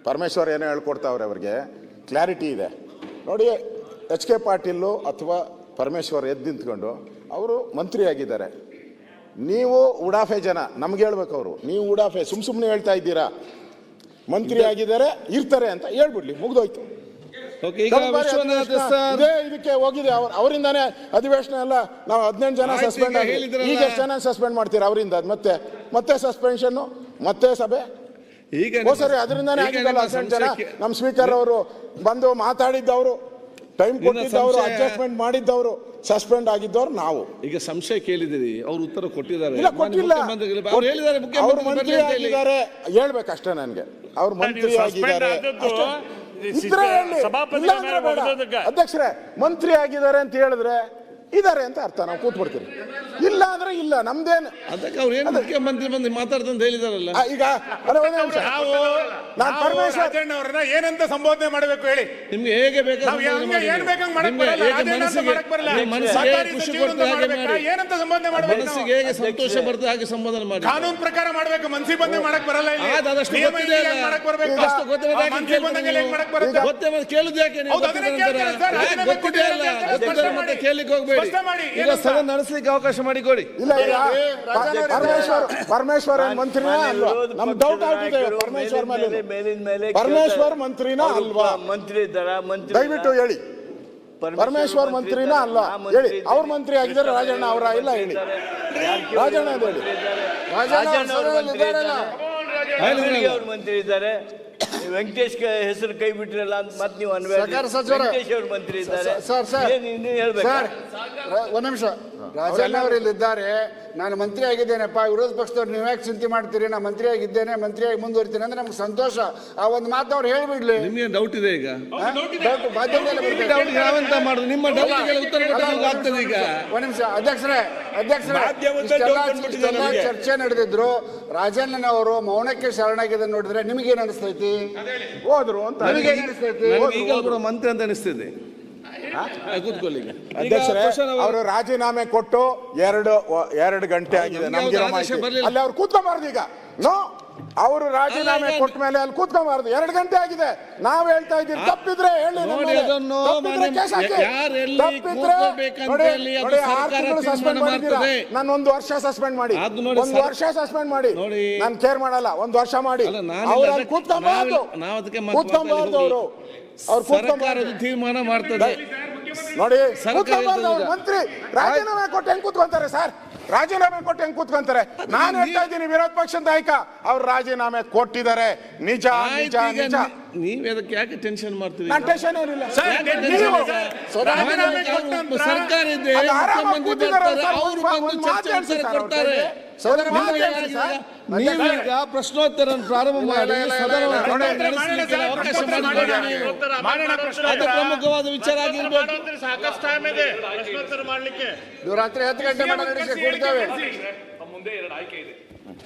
ಪರಮೇಶ್ವರ್ ಏನೋ ಹೇಳ್ಕೊಡ್ತಾವ್ರೆ, ಅವ್ರಿಗೆ ಕ್ಲಾರಿಟಿ ಇದೆ ನೋಡಿ. ಎಚ್ ಕೆ ಪಾಟೀಲು ಅಥವಾ ಪರಮೇಶ್ವರ್ ಎದ್ದು ನಿಂತ್ಕೊಂಡು ಅವರು ಮಂತ್ರಿ ಆಗಿದ್ದಾರೆ. ನೀವು ಉಡಾಫೆ ಜನ ನಮ್ಗೆ ಹೇಳ್ಬೇಕು, ಅವರು ನೀವು ಉಡಾಫೆ ಸುಮ್ಮನೆ ಹೇಳ್ತಾ ಇದ್ದೀರಾ. ಮಂತ್ರಿ ಆಗಿದ್ದಾರೆ ಇರ್ತಾರೆ ಅಂತ ಹೇಳ್ಬಿಡ್ಲಿ, ಮುಗ್ದೋಯ್ತು. ಇದಕ್ಕೆ ಹೋಗಿದೆ ಅವರಿಂದಾನೇ ಅಧಿವೇಶನ ಎಲ್ಲ. ನಾವು 18 ಜನ ಸಸ್ಪೆಂಡ್ ಆಗಿ ಈಗ ಎಷ್ಟು ಜನ ಸಸ್ಪೆಂಡ್ ಮಾಡ್ತೀರಾ ಅವರಿಂದ? ಮತ್ತೆ ಸಸ್ಪೆನ್ಷನ್, ಮತ್ತೆ ಸಭೆ. ಸರಿ, ಅದರಿಂದಾನೇ ಆಗಿದ್ದಲ್ಲ 18 ಜನ. ನಮ್ಮ ಸ್ಪೀಕರ್ ಅವರು ಬಂದು ಮಾತಾಡಿದ್ದವರು, ಟೈಮ್ ಕೊಟ್ಟಿದ್ದವರು, ಅಡ್ಜಸ್ಟ್ಮೆಂಟ್ ಮಾಡಿದ್ದವರು, ಸಸ್ಪೆಂಡ್ ಆಗಿದ್ದವ್ರು ನಾವು. ಈಗ ಸಂಶಯ ಕೇಳಿದಿರಿ, ಅವ್ರು ಉತ್ತರ ಕೊಟ್ಟಿದ್ದಾರೆ. ಇಲ್ಲ, ಕೊಟ್ಟಿಲ್ಲ. ಅವ್ರು ಮಂತ್ರಿ ಆಗಿದ್ದಾರೆ ಹೇಳ್ಬೇಕಷ್ಟೇ ನನಗೆ. ಅವ್ರು ಮಂತ್ರಿ ಆಗಿದ್ದಾರೆ ಇದ್ರೆ ಹೇಳಿ, ಇಲ್ಲ ಅಂದ್ರೆ ಬೇಡ. ಅಧ್ಯಕ್ಷರೇ, ಮಂತ್ರಿ ಆಗಿದ್ದಾರೆ ಅಂತ ಹೇಳಿದ್ರೆ ಇದಾರೆ ಅಂತ ಅರ್ಥ, ನಾವು ಕೂತ್ಬಿಡ್ತೀವಿ. ಇಲ್ಲ ಅಂದ್ರೆ ಇಲ್ಲ, ನಮ್ದೇನು. ಅದಕ್ಕೆ ಅವ್ರು ಏನು ಮುಖ್ಯಮಂತ್ರಿ ಬಂದು ಮಾತಾಡ್ತಂತ ಹೇಳಿದಾರಲ್ಲ. ಈಗ ನಾನು ಪರಮೇಶ್ವರ್ ಅವ್ರನ್ನ ಏನಂತ ಸಂಬೋಧನೆ ಮಾಡಬೇಕು ಹೇಳಿ. ನಿಮ್ಗೆ ಹೇಗೆ ಬೇಕಾದ್ರೆ ಏನಂತ ಸಂಬೋಧನೆ ಮಾಡಬೇಕು, ಮನಸ್ಸಿಗೆ ಹೇಗೆ ಸಂತೋಷ ಬರ್ತದೆ ಹಾಗೆ ಸಂಬೋಧನೆ ಮಾಡಿ. ಕಾನೂನು ಪ್ರಕಾರ ಮಾಡಬೇಕು, ಮನ್ಸಿ ಬಂದೆ ಮಾಡಕ್ ಬರಲ್ಲ. ಆದಷ್ಟು ಗೊತ್ತಿದೆ, ಕೇಳುದು ಯಾಕೆ? ಗೊತ್ತಿದೆ ಅಲ್ಲ, ಗೊತ್ತಿದೆ ಮತ್ತೆ ಕೇಳಲಿಕ್ಕೆ ಹೋಗ್ಬೇಡಿ. ಈಗ ಸದನ ನಡೆಸಲಿಕ್ಕೆ ಅವಕಾಶ ಮಾಡಿಕೊಡಿ. ಇಲ್ಲ, ಪರಮೇಶ್ವರ್ ಮಂತ್ರಿನಾ ಅಲ್ವಾ? ನಮ್ ಡೌಟ್ ಆಗ್ತಿದೆ ಪರಮೇಶ್ವರ್ ಮೇಲೆ. ಪರಮೇಶ್ವರ್ ಮಂತ್ರಿನಾ ಅಲ್ವಾ? ಮಂತ್ರಿ ಇದ್ದಾರಾ? ದಯವಿಟ್ಟು ಹೇಳಿ, ಪರಮೇಶ್ವರ್ ಮಂತ್ರಿನಾ ಅಲ್ವಾ ಹೇಳಿ. ಅವ್ರ ಮಂತ್ರಿ ಆಗಿದ್ದಾರೆ, ರಾಜಣ್ಣ ಅವರ ಇಲ್ಲ ಹೇಳಿ. ರಾಜಣ್ಣ ಹೇಳಿ. ಅವ್ರ ಮಂತ್ರಿ ಇದ್ದಾರೆ. ವೆಂಕಟೇಶ್ ಹೆಸರು ಕೈ ಬಿಟ್ರಲ್ಲ ಅಂತ ಮತ್ತೆ ನೀವು ವೆಂಕಟೇಶ್ ಅವ್ರ ಮಂತ್ರಿ ಇದ್ದಾರೆ. ಒಂದ್ ನಿಮಿಷ, ರಾಜಣ್ಣ ಅವರು ಇಲ್ಲಿದ್ದಾರೆ. ನಾನು ಮಂತ್ರಿ ಆಗಿದ್ದೇನೆಪ್ಪ, ವಿರೋಧ ಪಕ್ಷದವ್ರು ನೀವು ಯಾಕೆ ಚಿಂತೆ ಮಾಡ್ತೀರಿ? ನಾನು ಮಂತ್ರಿ ಆಗಿದ್ದೇನೆ, ಮಂತ್ರಿಯಾಗಿ ಮುಂದುವರಿತೀನಿ ಅಂದ್ರೆ ನಮ್ಗೆ ಸಂತೋಷ. ಆ ಒಂದು ಮಾತು ಅವ್ರು ಹೇಳ್ಬಿಡ್ಲಿ. ನಿಮ್ಗೆ ಡೌಟ್ ಇದೆ ಈಗ? ನಾವೆಂತ ಮಾಡುದು? ನಿಮ್ಮ ಡೌಟ್ಗೆಲ್ಲ ಉತ್ತರ ಆಗ್ತದೆ ಈಗ. ಒಂದ್ ನಿಮಿಷ ಅಧ್ಯಕ್ಷರೇ, ಚರ್ಚೆ ನಡೆದಿದ್ರು. ರಾಜಣ್ಣನವರು ಮೌನಕ್ಕೆ ಶರಣಾಗಿದೆ ನೋಡಿದ್ರೆ ನಿಮ್ಗೇನ್ ಅನಿಸ್ತೈತಿ? ಹೋದ್ರು ಅಂತ ನಿಮಗೇನ್ ಅನಿಸ್ತೈತಿ? ಮಂತ್ರಿ ಅಂತ ಅನಿಸ್ತಿದೆ. ಅಧ್ಯಕ್ಷರೇ, ಅವರು ರಾಜೀನಾಮೆ ಕೊಟ್ಟು 2 ಗಂಟೆ ಆಗಿದೆ. ನಮ್ಗೆ ಅಲ್ಲಿ ಅವ್ರು ಕೂತ್ಕೊಂಬಾರ್ದು ಈಗ. ನೋ, ಅವರು ರಾಜೀನಾಮೆ ಕೊಟ್ಟ ಮೇಲೆ ಅಲ್ಲಿ ಕೂತ್ಕೊಂಬಾರ್ದು. 2 ಗಂಟೆ ಆಗಿದೆ. ನಾವ್ ಹೇಳ್ತಾ ಇದ್ದೀವಿ, ತಪ್ಪಿದ್ರೆ ಹೇಳಿ. 6 ತಿಂಗಳು ಸಸ್ಪೆಂಡ್ ಮಾಡಿದ್ದೀರಾ, ನಾನು 1 ವರ್ಷ ಸಸ್ಪೆಂಡ್ ಮಾಡಿ, 1 ವರ್ಷ ಸಸ್ಪೆಂಡ್ ಮಾಡಿ. ನಾನು ಕೇರ್ ಮಾಡಲ್ಲ, 1 ವರ್ಷ ಮಾಡಿ. ಅವ್ರು ಅಲ್ಲಿ ಕೂತ್ಕೊಂಬಾರ್ದು, ಅವರು ತೀರ್ಮಾನ ಮಾಡ್ತದೆ ನೋಡಿ. ಮಂತ್ರಿ ರಾಜೀನಾಮೆ ಕೊಟ್ಟು ಹೆಂಗ್ ಕೂತ್ಕೊಂತಾರೆ ಸರ್? ರಾಜೀನಾಮೆ ಕೊಟ್ಟು ಹೆಂಗ್ ಕೂತ್ಕೊಂತಾರೆ? ನಾನು ಹೇಳ್ತಾ ಇದ್ದೀನಿ, ವಿರೋಧ ಪಕ್ಷದ ನಾಯಕ ಅವ್ರು ರಾಜೀನಾಮೆ ಕೊಟ್ಟಿದ್ದಾರೆ, ನಿಜ ನಿಜ ನಿಜ. ನೀವ್ ಅದಕ್ಕೆ ಯಾಕೆ ಟೆನ್ಷನ್ ಮಾಡ್ತೀರಿ? ನಾನು ಟೆನ್ಷನ್ ಏನಿಲ್ಲ. ಸರ್ಕಾರ ಇದೆ, ಮುಖ್ಯಮಂತ್ರಿ ಬರ್ತಾರೆ, ಅವರು ಬಂದು ಚರ್ಚೆ ಕೊಡ್ತಾರೆ. ನೀವೀಗ ಪ್ರಶ್ನೋತ್ತರ ಪ್ರಾರಂಭ ಮಾಡಿ ಅವಕಾಶ ಮಾಡಿಕೊಡಿ. ಅದು ಪ್ರಮುಖವಾದ ವಿಚಾರ ಆಗಿರ್ಬೇಕು. ಸಾಕಷ್ಟು ಟೈಮ್ ಇದೆ ಪ್ರಶ್ನೋತ್ತರ ಮಾಡ್ಲಿಕ್ಕೆ. ರಾತ್ರಿ 10 ಗಂಟೆ ಮಾಡಿ ಕೊಡ್ತೇವೆ. ಮುಂದೆ 2 ಆಯ್ಕೆ ಇದೆ.